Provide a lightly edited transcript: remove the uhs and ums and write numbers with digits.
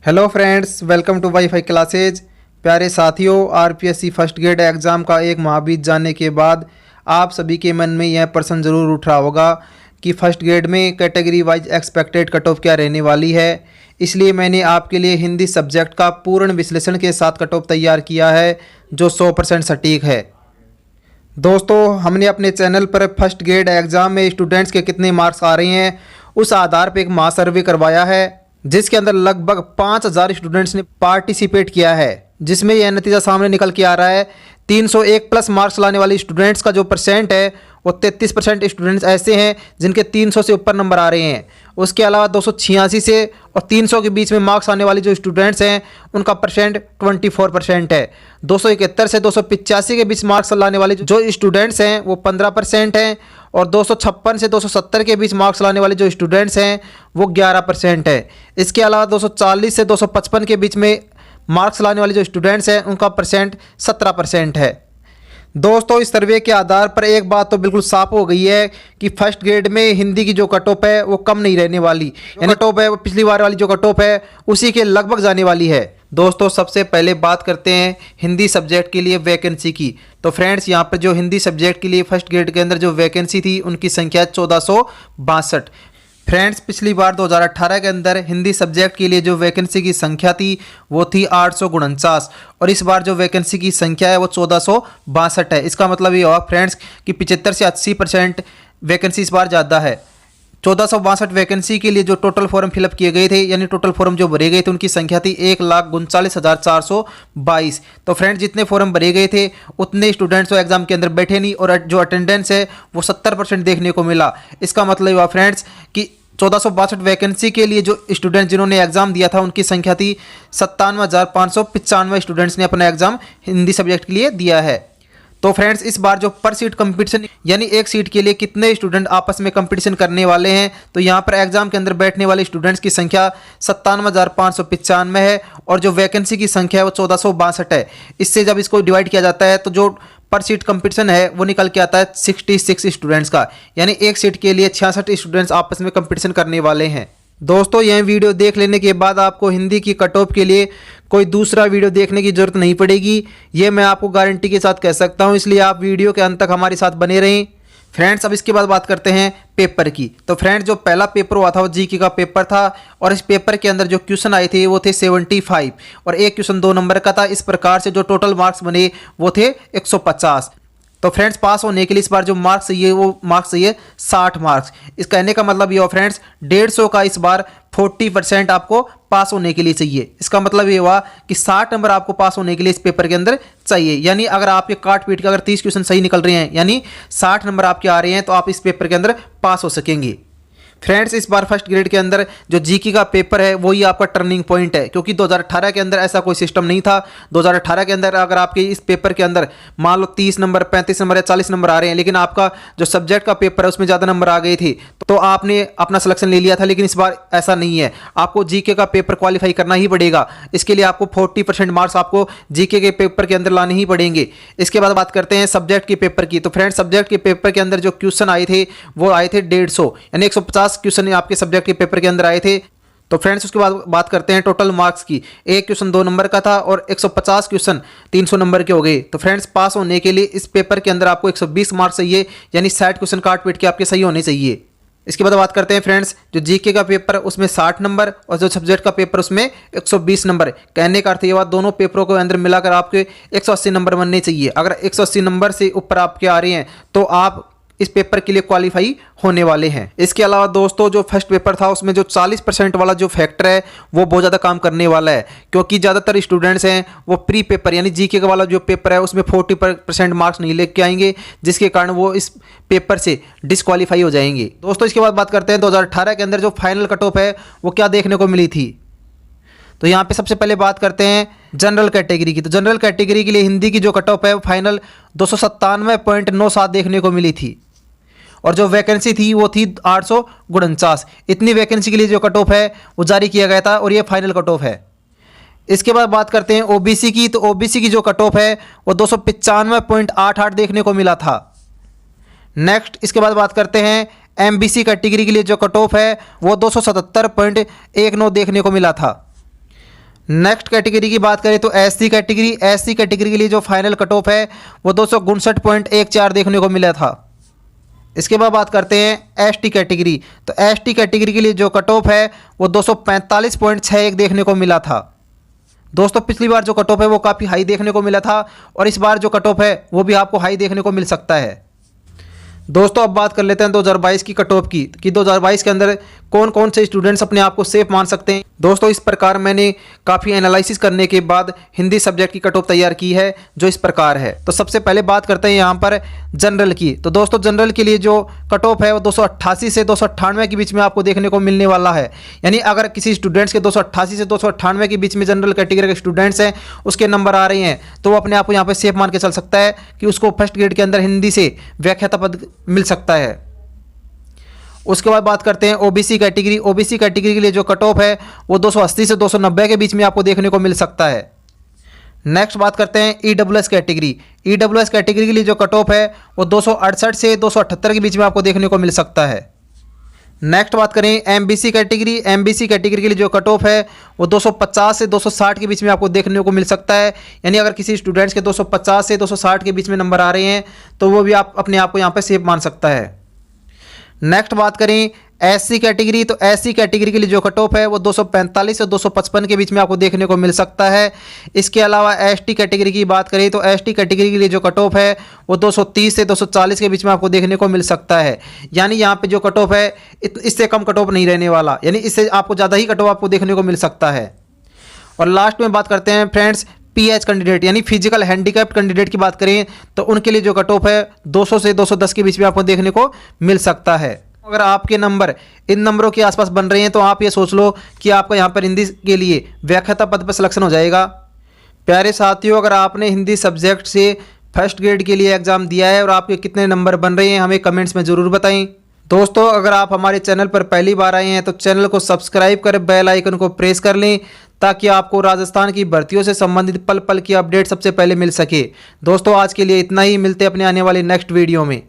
Hello friends, welcome to WiFi classes. प्यारे साथियों, RPSC first grade exam का एक माह बीत जाने के बाद आप सभी के मन में यह प्रश्न ज़रूर उठ रहा होगा कि फर्स्ट ग्रेड में category wise expected cut off क्या रहने वाली है। इसलिए मैंने आपके लिए हिंदी सब्जेक्ट का पूर्ण विश्लेषण के साथ कट ऑफ तैयार किया है जो 100% सटीक है। दोस्तों, हमने अपने चैनल पर फर्स्ट ग्रेड एग्ज़ाम में स्टूडेंट्स के कितने मार्क्स आ रहे हैं उस आधार पर एक माह सर्वे करवाया है, जिसके अंदर लगभग 5000 स्टूडेंट्स ने पार्टिसिपेट किया है, जिसमें यह नतीजा सामने निकल के आ रहा है 301 प्लस मार्क्स लाने वाले स्टूडेंट्स का जो परसेंट है वो 33% स्टूडेंट्स ऐसे हैं जिनके 300 से ऊपर नंबर आ रहे हैं। उसके अलावा 286 से और 300 के बीच में मार्क्स आने वाले जो स्टूडेंट्स हैं उनका परसेंट 24% है। 271 से 285 के बीच मार्क्स लाने वाले जो स्टूडेंट्स हैं वो 15% हैं और 256 से 270 के बीच मार्क्स लाने वाले जो स्टूडेंट्स हैं वो 11% है। इसके अलावा 240 से 255 के बीच में मार्क्स लाने वाले जो स्टूडेंट्स हैं उनका परसेंट 17% है। दोस्तों, इस सर्वे के आधार पर एक बात तो बिल्कुल साफ हो गई है कि फर्स्ट ग्रेड में हिंदी की जो कट ऑफ है वो कम नहीं रहने वाली। यानी कट ऑफ है वो पिछली बार वाली जो कट ऑफ है उसी के लगभग जाने वाली है। दोस्तों, सबसे पहले बात करते हैं हिंदी सब्जेक्ट के लिए वैकेंसी की। तो फ्रेंड्स, यहाँ पर जो हिंदी सब्जेक्ट के लिए फर्स्ट ग्रेड के अंदर जो वैकेंसी थी उनकी संख्या 1462। फ्रेंड्स, पिछली बार 2018 के अंदर हिंदी सब्जेक्ट के लिए जो वैकेंसी की संख्या थी वो थी 849 और इस बार जो वैकेंसी की संख्या है वो 1462 है। इसका मतलब ये हुआ फ्रेंड्स कि 75 से 80% वैकेंसी इस बार ज़्यादा है। 1462 वैकेंसी के लिए जो टोटल फॉर्म फिलअप किए गए थे यानी टोटल फॉर्म जो भरे गए थे उनकी संख्या थी 1,39,422। तो फ्रेंड्स, जितने फॉर्म भरे गए थे उतने स्टूडेंट्स तो एग्जाम के अंदर बैठे नहीं और जो अटेंडेंस है वो 70% देखने को मिला। इसका मतलब हुआ फ्रेंड्स कि 1462 वैकेंसी के लिए जो स्टूडेंट जिन्होंने एग्जाम दिया था उनकी संख्या थी 57,595 स्टूडेंट्स ने अपना एग्जाम हिंदी सब्जेक्ट के लिए दिया है। तो फ्रेंड्स, इस बार जो पर सीट कंपटीशन यानी एक सीट के लिए कितने स्टूडेंट आपस में कंपटीशन करने वाले हैं, तो यहाँ पर एग्जाम के अंदर बैठने वाले स्टूडेंट्स की संख्या 57,595 है और जो वैकेंसी की संख्या है वो 1462 है। इससे जब इसको डिवाइड किया जाता है तो जो पर सीट कंपटीशन है वो निकल के आता है 66 स्टूडेंट्स का, यानी एक सीट के लिए 66 स्टूडेंट्स आपस में कंपटीशन करने वाले हैं। दोस्तों, यह वीडियो देख लेने के बाद आपको हिंदी की कट ऑफ के लिए कोई दूसरा वीडियो देखने की ज़रूरत नहीं पड़ेगी, ये मैं आपको गारंटी के साथ कह सकता हूं, इसलिए आप वीडियो के अंत तक हमारे साथ बने रहें। फ्रेंड्स, अब इसके बाद बात करते हैं पेपर की। तो फ्रेंड्स, जो पहला पेपर हुआ था वो जीके का पेपर था और इस पेपर के अंदर जो क्वेश्चन आए थे वो थे 75 और एक क्वेश्चन 2 नंबर का था। इस प्रकार से जो टोटल मार्क्स बने वो थे 150। तो फ्रेंड्स, पास होने के लिए इस बार जो मार्क्स चाहिए वो मार्क्स चाहिए 60 मार्क्स। इस कहने का मतलब ये हुआ फ्रेंड्स 150 का इस बार 40% आपको पास होने के लिए चाहिए। इसका मतलब ये हुआ कि 60 नंबर आपको पास होने के लिए इस पेपर के अंदर चाहिए। यानी अगर आपके काट पीट के अगर 30 क्वेश्चन सही निकल रहे हैं यानी 60 नंबर आपके आ रहे हैं तो आप इस पेपर के अंदर पास हो सकेंगे। फ्रेंड्स, इस बार फर्स्ट ग्रेड के अंदर जो जीके का पेपर है वही आपका टर्निंग पॉइंट है, क्योंकि 2018 के अंदर ऐसा कोई सिस्टम नहीं था। 2018 के अंदर अगर आपके इस पेपर के अंदर मान लो 30 नंबर 35 नंबर या 40 नंबर आ रहे हैं लेकिन आपका जो सब्जेक्ट का पेपर है उसमें ज़्यादा नंबर आ गए थे तो आपने अपना सिलेक्शन ले लिया था। लेकिन इस बार ऐसा नहीं है, आपको जीके का पेपर क्वालिफाई करना ही पड़ेगा। इसके लिए आपको 40% मार्क्स आपको जीके के पेपर के अंदर लाने ही पड़ेंगे। इसके बाद बात करते हैं सब्जेक्ट के पेपर की। तो फ्रेंड्स, सब्जेक्ट के पेपर के अंदर जो क्वेश्चन आए थे वो आए थे 150 यानी 150 क्वेश्चन आपके सब्जेक्ट के पेपर के अंदर आए थे। तो फ्रेंड्स, उसके बाद बात करते हैं टोटल मार्क्स की। एक क्वेश्चन 2 नंबर का था और 150 क्वेश्चन 300 नंबर के हो गए। तो फ्रेंड्स, पास होने के लिए इस पेपर के अंदर आपको 120 मार्क्स चाहिए, यानी 60 क्वेश्चन काट पीट के आपके सही होने चाहिए। इसके बाद बात करते हैं फ्रेंड्स, जो जीके का पेपर है उसमें 60 नंबर और जो सब्जेक्ट का पेपर उसमें 120 नंबर। कहने का अर्थ ये हुआ दोनों पेपरों को अंदर मिलाकर आपके 180 नंबर बनने चाहिए। अगर 180 नंबर से ऊपर आपके आ रहे हैं तो आप इस पेपर के लिए क्वालिफाई होने वाले हैं। इसके अलावा दोस्तों, जो फर्स्ट पेपर था उसमें जो 40% वाला जो फैक्टर है वो बहुत ज़्यादा काम करने वाला है, क्योंकि ज़्यादातर स्टूडेंट्स हैं वो प्री पेपर यानी जीके वाला जो पेपर है उसमें 40% मार्क्स नहीं लेके आएंगे, जिसके कारण वो इस पेपर से डिस्क्वालीफाई हो जाएंगे। दोस्तों, इसके बाद बात करते हैं 2018 के अंदर जो फाइनल कट ऑफ है वो क्या देखने को मिली थी। तो यहाँ पे सबसे पहले बात करते हैं जनरल कैटेगरी की। तो जनरल कैटेगरी के लिए हिंदी की जो कट ऑफ है वो फाइनल 297.97 देखने को मिली थी और जो वैकेंसी थी वो थी 849। इतनी वैकेंसी के लिए जो कट ऑफ है वो जारी किया गया था और ये फाइनल कट ऑफ है। इसके बाद बात करते हैं ओबीसी की। तो ओबीसी की जो कट ऑफ है वो 295.88 देखने को मिला था। नेक्स्ट, इसके बाद बात करते हैं एमबीसी कैटेगरी के लिए जो कट ऑफ है वो 277.19 देखने को मिला था। नेक्स्ट कैटेगरी की बात करें तो एससी कैटेगरी के लिए जो फाइनल कट ऑफ है वो 259.14 देखने को मिला था। इसके बाद बात करते हैं एसटी कैटेगरी। तो एसटी कैटेगरी के लिए जो कट ऑफ है वो 245.61 देखने को मिला था। दोस्तों पिछली बार जो कट ऑफ है वो काफ़ी हाई देखने को मिला था और इस बार जो कट ऑफ है वो भी आपको हाई देखने को मिल सकता है। दोस्तों अब बात कर लेते हैं 2022 की कट ऑफ की कि 2022 के अंदर कौन कौन से स्टूडेंट्स अपने आप को सेफ मान सकते हैं। दोस्तों इस प्रकार मैंने काफ़ी एनालिसिस करने के बाद हिंदी सब्जेक्ट की कट ऑफ तैयार की है जो इस प्रकार है। तो सबसे पहले बात करते हैं यहाँ पर जनरल की। तो दोस्तों जनरल के लिए जो कट ऑफ है वो 288 से 298 के बीच में आपको देखने को मिलने वाला है। यानी अगर किसी स्टूडेंट्स के 288 से 298 के बीच में जनरल कैटेगरी के स्टूडेंट्स हैं उसके नंबर आ रहे हैं तो वो अपने आप को यहाँ पर सेफ मान के चल सकता है कि उसको फर्स्ट ग्रेड के अंदर हिंदी से व्याख्याता पद मिल सकता है। उसके बाद बात करते हैं ओबीसी कैटेगरी के लिए जो कट ऑफ है वो 280 से 290 के बीच में आपको देखने को मिल सकता है। नेक्स्ट बात करते हैं ईडब्ल्यूएस कैटेगरी के लिए जो कट ऑफ है वो 268 से 278 के बीच में आपको देखने को मिल सकता है। नेक्स्ट बात करें एमबीसी कैटेगरी के लिए जो कट ऑफ है वो 250 से 260 के बीच में आपको देखने को मिल सकता है। यानी अगर किसी स्टूडेंट्स के 250 से 260 के बीच में नंबर आ रहे हैं तो वो भी आप अपने आप को यहाँ पे सेफ मान सकता है। नेक्स्ट बात करें एससी कैटेगरी। तो एससी कैटेगरी के लिए जो कट ऑफ है वो 245 से 255 के बीच में आपको देखने को मिल सकता है। इसके अलावा एसटी कैटेगरी की बात करें तो एसटी कैटेगरी के लिए जो कट ऑफ है वो 230 से 240 के बीच में आपको देखने को मिल सकता है। यानी यहाँ पे जो कट ऑफ है इससे कम कट ऑफ नहीं रहने वाला, यानी इससे आपको ज़्यादा ही कट ऑफ आपको देखने को मिल सकता है। और लास्ट में बात करते हैं फ्रेंड्स पीएच कैंडिडेट यानी फिजिकल हैंडीकैप्ड कैंडिडेट की बात करें तो उनके लिए जो कट ऑफ है 200 से 210 के बीच में आपको देखने को मिल सकता है। अगर आपके नंबर इन नंबरों के आसपास बन रहे हैं तो आप ये सोच लो कि आपका यहाँ पर हिंदी के लिए व्याख्याता पद पर सिलेक्शन हो जाएगा। प्यारे साथियों, अगर आपने हिंदी सब्जेक्ट से फर्स्ट ग्रेड के लिए एग्ज़ाम दिया है और आपके कितने नंबर बन रहे हैं हमें कमेंट्स में ज़रूर बताएं। दोस्तों अगर आप हमारे चैनल पर पहली बार आए हैं तो चैनल को सब्सक्राइब कर बेल आइकन को प्रेस कर लें ताकि आपको राजस्थान की भर्तियों से संबंधित पल पल की अपडेट सबसे पहले मिल सके। दोस्तों आज के लिए इतना ही, मिलते हैं अपने आने वाली नेक्स्ट वीडियो में।